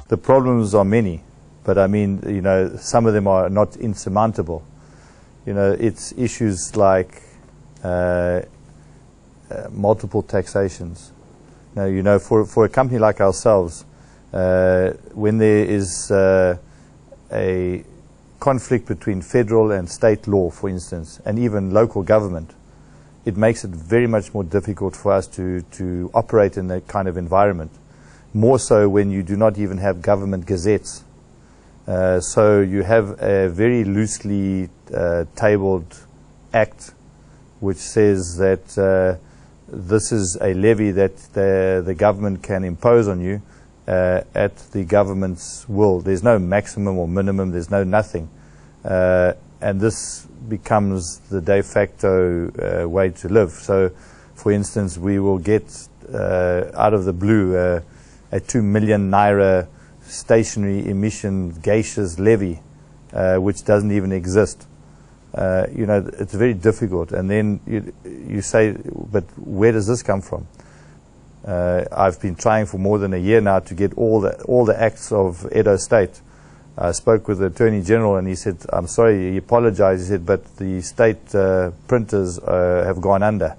The problems are many, but I mean, you know, some of them are not insurmountable. You know, it's issues like multiple taxations. Now, you know, for a company like ourselves, when there is a conflict between federal and state law, for instance, and even local government, it makes it very much more difficult for us to operate in that kind of environment. More so when you do not even have government gazettes. So you have a very loosely tabled act which says that this is a levy that the government can impose on you at the government's will. There's no maximum or minimum, there's no nothing. And this becomes the de facto way to live. So, for instance, we will get out of the blue a 2 million naira stationary emission gaseous levy, which doesn't even exist. You know, it's very difficult. And then you say, but where does this come from? I've been trying for more than a year now to get all the acts of Edo State. I spoke with the Attorney General and he said, I'm sorry, he apologized. He said, but the state printers have gone under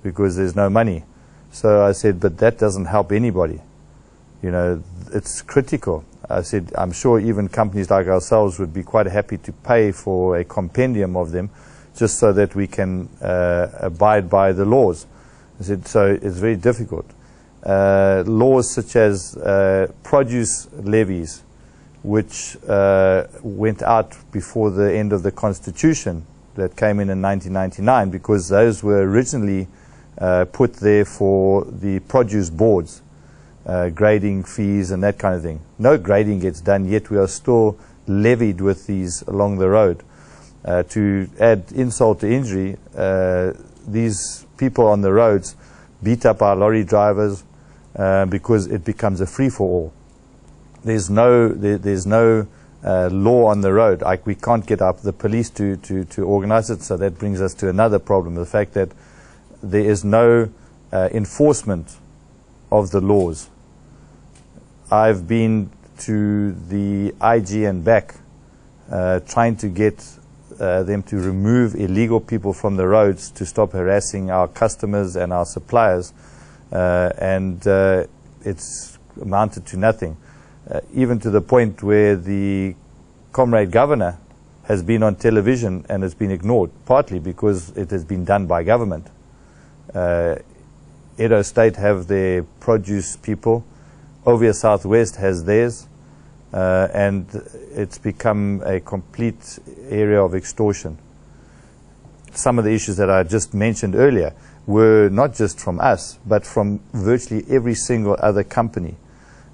because there's no money. So I said, but that doesn't help anybody. You know, it's critical. I said, I'm sure even companies like ourselves would be quite happy to pay for a compendium of them just so that we can abide by the laws. I said, so it's very difficult. Laws such as produce levies, which went out before the end of the Constitution that came in 1999, because those were originally put there for the produce boards, grading fees and that kind of thing. No grading gets done, yet we are still levied with these along the road. To add insult to injury, these people on the roads beat up our lorry drivers because it becomes a free-for-all. There's no law on the road. We can't get up the police to organize it, so that brings us to another problem, the fact that there is no enforcement of the laws. I've been to the IG and back trying to get them to remove illegal people from the roads to stop harassing our customers and our suppliers, and it's amounted to nothing. Even to the point where the comrade governor has been on television and has been ignored, partly because it has been done by government. Edo State have their produce people, Ovia Southwest has theirs, and it's become a complete area of extortion. Some of the issues that I just mentioned earlier were not just from us, but from virtually every single other company.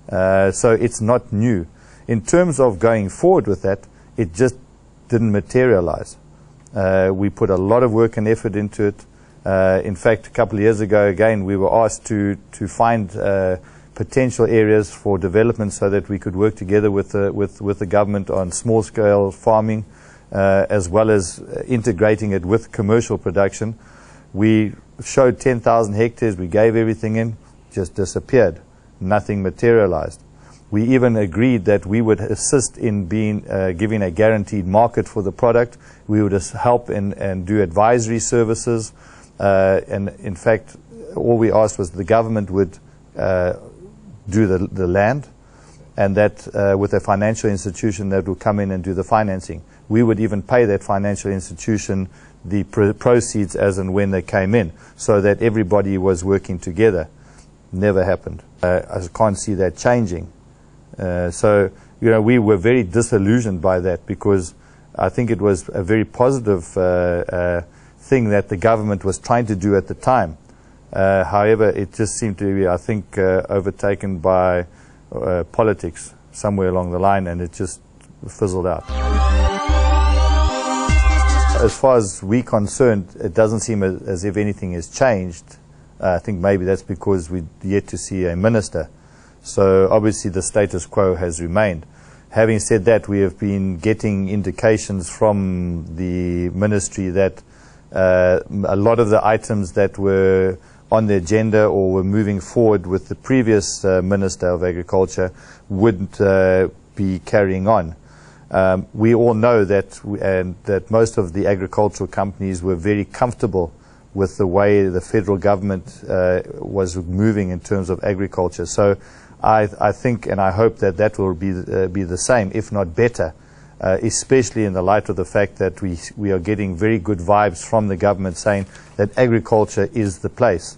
So it's not new. In terms of going forward with that, it just didn't materialize. We put a lot of work and effort into it. In fact, a couple of years ago, again, we were asked to find potential areas for development so that we could work together with the government on small-scale farming, as well as integrating it with commercial production. We showed 10,000 hectares, we gave everything in, just disappeared. Nothing materialized. We even agreed that we would assist in giving a guaranteed market for the product. We would help and do advisory services. And in fact, all we asked was the government would do the land, and that with a financial institution that would come in and do the financing. We would even pay that financial institution the proceeds as and when they came in, so that everybody was working together. Never happened. I can't see that changing. So, you know, we were very disillusioned by that, because I think it was a very positive thing that the government was trying to do at the time. However, it just seemed to be, I think, overtaken by politics somewhere along the line, and it just fizzled out. As far as we're concerned, it doesn't seem as if anything has changed. I think maybe that's because we're yet to see a minister. So obviously the status quo has remained. Having said that, we have been getting indications from the ministry that a lot of the items that were on the agenda or were moving forward with the previous Minister of Agriculture wouldn't be carrying on. We all know that most of the agricultural companies were very comfortable with the way the federal government was moving in terms of agriculture. So I think and I hope that will be the same, if not better, especially in the light of the fact that we are getting very good vibes from the government saying that agriculture is the place.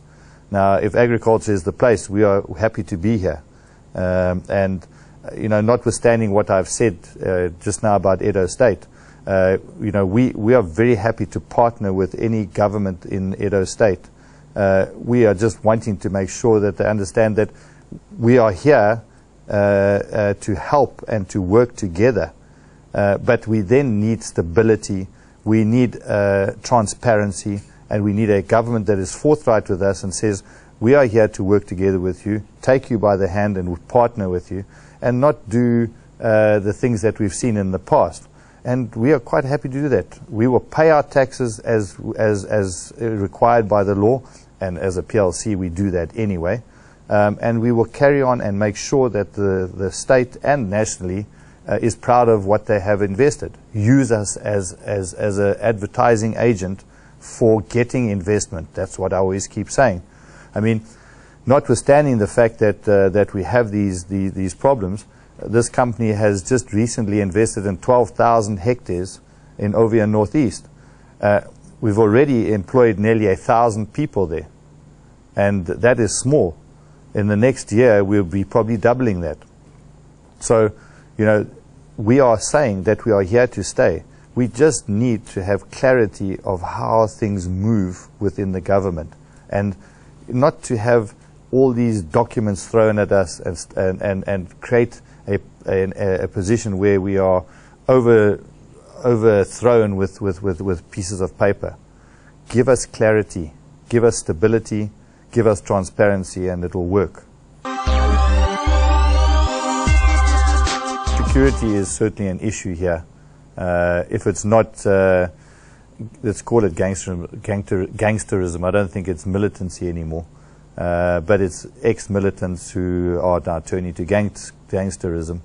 Now, if agriculture is the place, we are happy to be here. And notwithstanding what I've said just now about Edo State, we are very happy to partner with any government in Edo State. We are just wanting to make sure that they understand that we are here to help and to work together. But we then need stability, we need transparency, and we need a government that is forthright with us and says, we are here to work together with you, take you by the hand and partner with you, and not do the things that we've seen in the past. And we are quite happy to do that. We will pay our taxes as required by the law, and as a PLC we do that anyway. And we will carry on and make sure that the state and nationally is proud of what they have invested. Use us as an advertising agent for getting investment. That's what I always keep saying. I mean, notwithstanding the fact that we have these problems, this company has just recently invested in 12,000 hectares in Ovia Northeast. We've already employed nearly 1,000 people there, and that is small. In the next year, we'll be probably doubling that. So, we are saying that we are here to stay. We just need to have clarity of how things move within the government, and not to have all these documents thrown at us and create a position where we are overthrown with pieces of paper. Give us clarity, give us stability, give us transparency, and it will work. Security is certainly an issue here. If it's not, let's call it gangsterism. I don't think it's militancy anymore. But it's ex-militants who are now turning to gangsterism,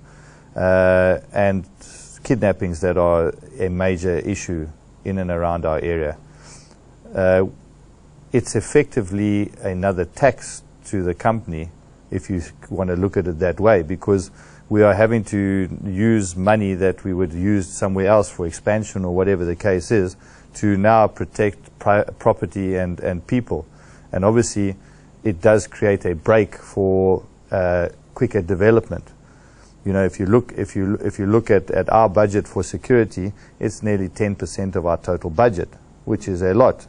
and kidnappings that are a major issue in and around our area. It's effectively another tax to the company, if you want to look at it that way, because we are having to use money that we would use somewhere else for expansion or whatever the case is, to now protect property and people. And obviously it does create a break for quicker development. If you look at our budget for security, it's nearly 10% of our total budget, which is a lot.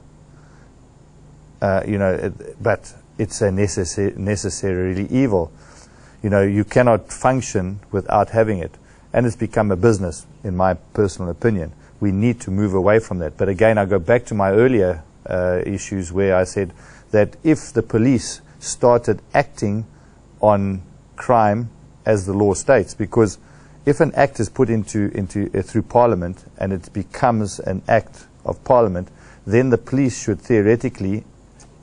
But it's a necessarily evil. You cannot function without having it, and it's become a business, in my personal opinion. We need to move away from that. But again, I go back to my earlier issues where I said that if the police started acting on crime as the law states, because if an act is put through Parliament and it becomes an act of Parliament, then the police should theoretically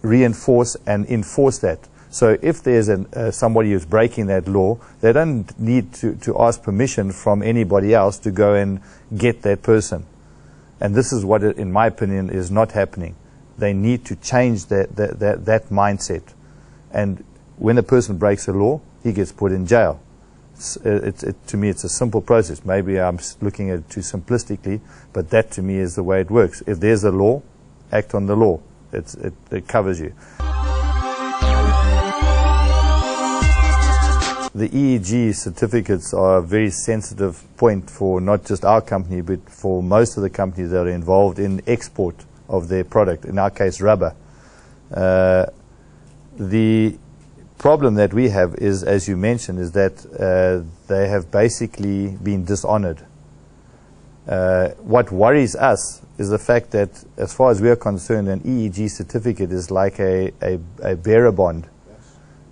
reinforce and enforce that. So if there's somebody who's breaking that law, they don't need to ask permission from anybody else to go and get that person. And this is what, in my opinion, is not happening. They need to change that mindset. And when a person breaks a law, he gets put in jail. To me, it's a simple process. Maybe I'm looking at it too simplistically, but that to me is the way it works. If there's a law, act on the law. It covers you. The EEG certificates are a very sensitive point for not just our company, but for most of the companies that are involved in export of their product, in our case rubber. The problem that we have is, as you mentioned, is that they have basically been dishonored. What worries us is the fact that, as far as we are concerned, an EEG certificate is like a bearer bond.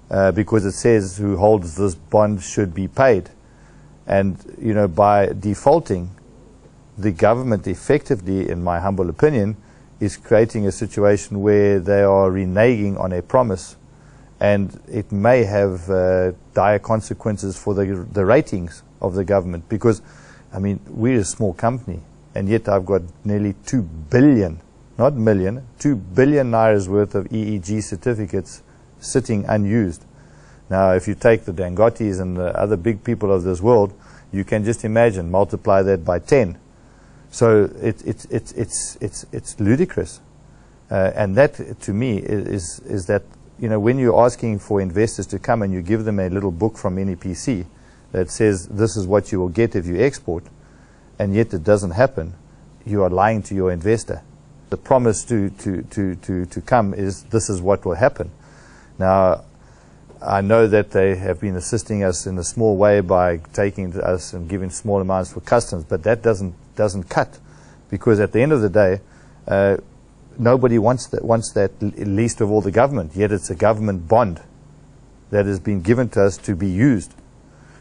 Because it says who holds this bond should be paid. And, by defaulting, the government effectively, in my humble opinion, is creating a situation where they are reneging on a promise, and it may have dire consequences for the ratings of the government. Because, I mean, we're a small company, and yet I've got nearly 2 billion, not million, 2 billion Naira's worth of EEG certificates sitting unused. Now, if you take the Dangotes and the other big people of this world, you can just imagine, multiply that by 10. So it's ludicrous. And that, to me, is that, you know, when you're asking for investors to come and you give them a little book from NEPC that says this is what you will get if you export, and yet it doesn't happen, you are lying to your investor. The promise to come is this is what will happen. Now, I know that they have been assisting us in a small way by taking to us and giving small amounts for customs, but that doesn't cut, because at the end of the day, nobody wants that, least of all the government. Yet it's a government bond that has been given to us to be used.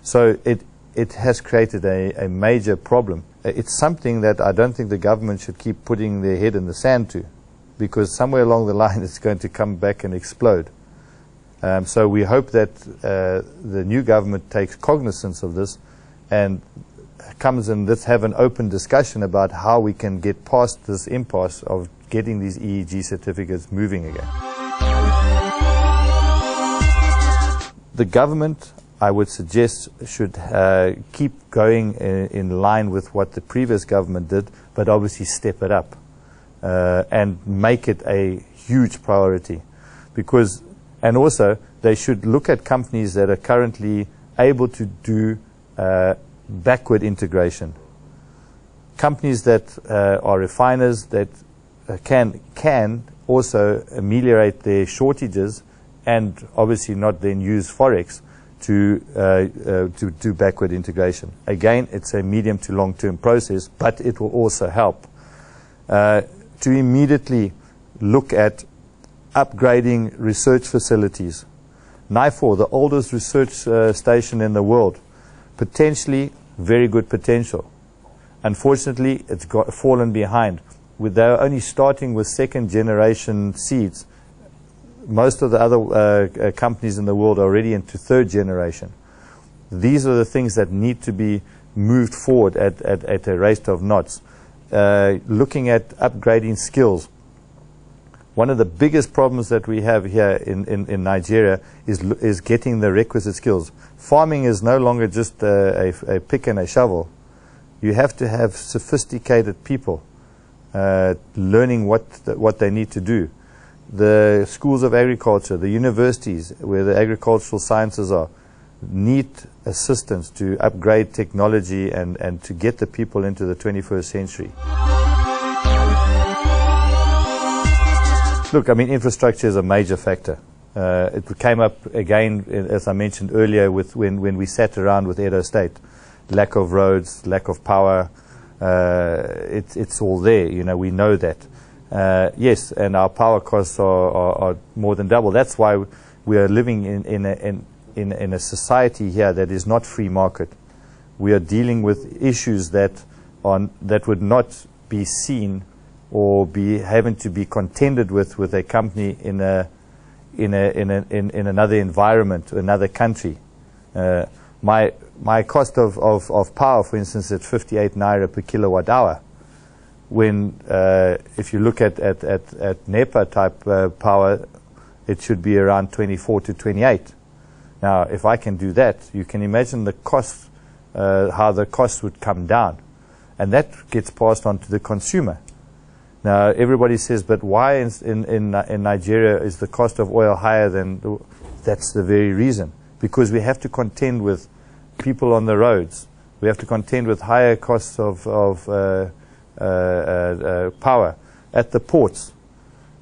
So it has created a major problem. It's something that I don't think the government should keep putting their head in the sand to, because somewhere along the line it's going to come back and explode. So we hope that the new government takes cognizance of this and comes and let's have an open discussion about how we can get past this impasse of getting these EEG certificates moving again. The government, I would suggest, should keep going in line with what the previous government did, but obviously step it up and make it a huge priority. Because, and also, they should look at companies that are currently able to do backward integration. Companies that are refiners that can also ameliorate their shortages and obviously not then use Forex to do backward integration. Again, it's a medium to long-term process, but it will also help. To immediately look at upgrading research facilities. NIFOR, the oldest research station in the world, potentially very good potential. Unfortunately, it's fallen behind. They're only starting with second generation seeds. Most of the other companies in the world are already into third generation. These are the things that need to be moved forward at a rate of knots. Looking at upgrading skills. One of the biggest problems that we have here in Nigeria is getting the requisite skills. Farming is no longer just a pick and a shovel. You have to have sophisticated people learning what they need to do. The schools of agriculture, the universities where the agricultural sciences are, need assistance to upgrade technology and to get the people into the 21st century. Look, I mean, infrastructure is a major factor. It came up again, as I mentioned earlier, when we sat around with Edo State. Lack of roads, lack of power, it's all there, you know, we know that. Yes, and our power costs are more than double. That's why we are living in a society here that is not free market. We are dealing with issues that would not be seen or be having to be contended with a company in another environment, another country. My cost of power, for instance, at 58 Naira per kilowatt hour. When if you look at NEPA type power, it should be around 24 to 28. Now, if I can do that, you can imagine the cost, how the cost would come down, and that gets passed on to the consumer. Now, everybody says, but why in Nigeria is the cost of oil higher than? That's the very reason, because we have to contend with people on the roads. We have to contend with higher costs of power at the ports.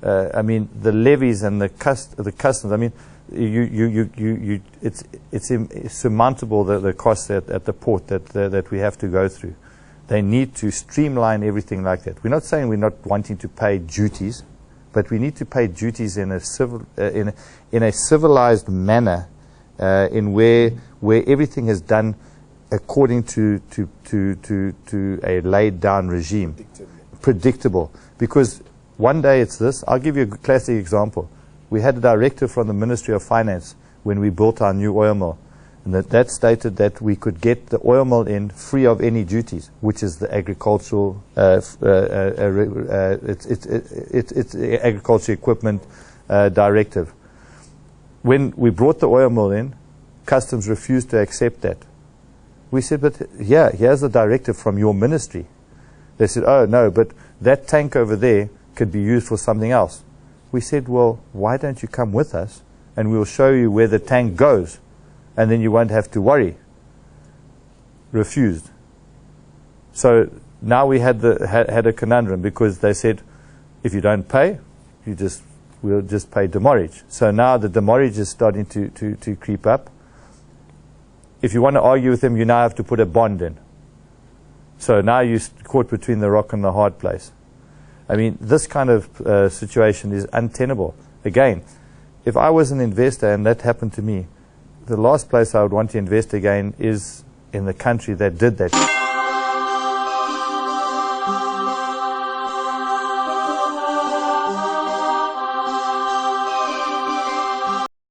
I mean, the levies and the customs. I mean, it's surmountable the costs at the port that we have to go through. They need to streamline everything like that. We're not saying we're not wanting to pay duties, but we need to pay duties in a civilized manner, in where everything is done according to a laid down regime, predictable. Because one day it's this. I'll give you a classic example. We had a directive from the Ministry of Finance when we built our new oil mill, and that stated that we could get the oil mill in free of any duties, which is the agricultural it's the agriculture equipment directive. When we brought the oil mill in, customs refused to accept that. We said, but here's the directive from your ministry. They said, oh no, but that tank over there could be used for something else. We said, well, why don't you come with us and we'll show you where the tank goes, and then you won't have to worry. Refused. So now we had a conundrum, because they said, if you don't pay, we'll just pay demurrage. So now the demurrage is starting to creep up. If you want to argue with them, you now have to put a bond in. So now you're caught between the rock and the hard place. I mean, this kind of situation is untenable. Again, if I was an investor and that happened to me, the last place I would want to invest again is in the country that did that.